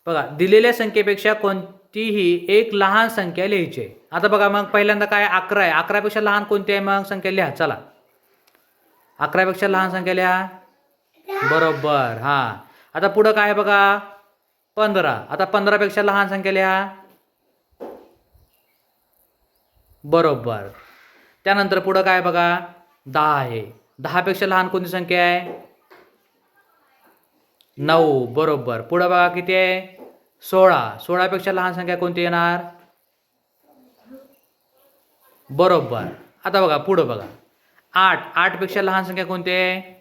बघा, दिलेल्या संख्येपेक्षा कोणतीही एक लहान संख्या लिहायची आहे. आता बघा मग पहिल्यांदा काय 11 आहे. 11 पेक्षा लहान कोणती आहे मग संख्या लिहा. चला 11 पेक्षा लहान संख्या लिहा. बरोबर. हां, आता पुढं काय आहे बघा 15. आता 15 पेक्षा लहान संख्या लिहा. बरोबर. त्यानंतर पुढं काय बघा 10 आहे. 10 पेक्षा लहान कोणती संख्या आहे? 9. बरोबर. पुढं बघा किती आहे 16. 16 पेक्षा लहान संख्या कोणती येणार? बरोबर. आता बघा पुढं बघा 8. 8 पेक्षा लहान संख्या कोणती आहे?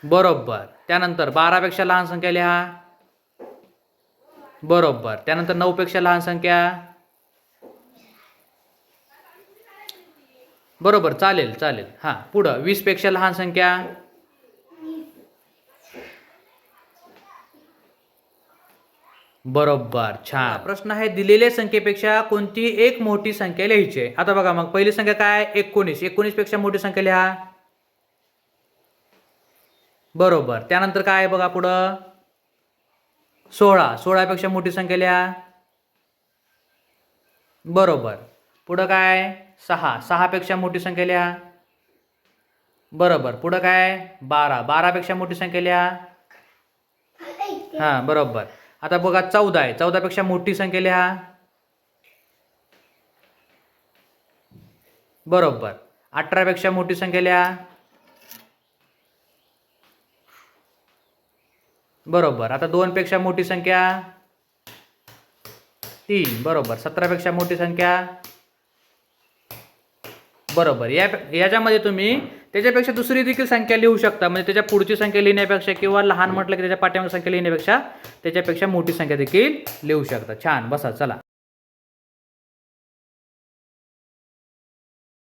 बरोबर. त्यानंतर 12 पेक्षा लहान संख्या लिहा. बरोबर. त्यानंतर 9 पेक्षा लहान संख्या. बरोबर. चालेल चालेल. हां, पुढं 20 पेक्षा लहान संख्या. बरोबर. छान. प्रश्न आहे दिलेल्या संख्येपेक्षा कोणती एक मोठी संख्या लिहायची आहे. आता बघा मग पहिली संख्या काय 19. 19 पेक्षा मोठी संख्या लिहा. बरोबर. त्यानंतर काय आहे बघा पुढं 16. 16 पेक्षा मोठी संख्या लिहा. बरोबर. पुढं काय 6. 6 पेक्षा मोठी संख्या लिहा. बरोबर. पुढं काय 12. 12 पेक्षा मोठी संख्या लिहा. हां, बरोबर. आता बघा 14 आहे. 14 पेक्षा मोठी संख्या लिहा. बरोबर. 18 पेक्षा मोठी संख्या लिहा. बरोबर. आता 2 पेक्षा मोठी संख्या 3. बरोबर. 17 पेक्षा मोठी संख्या. बरोबर. याच्यामध्ये तुम्ही त्याच्यापेक्षा दुसरी देखील संख्या लिहू शकता. म्हणजे त्याच्या पुढची संख्या लिहिण्यापेक्षा किंवा लहान म्हटलं की त्याच्या पाठीमागे संख्या लिहिण्यापेक्षा त्याच्यापेक्षा मोठी संख्या देखील लिहू शकता. छान. बसा चला.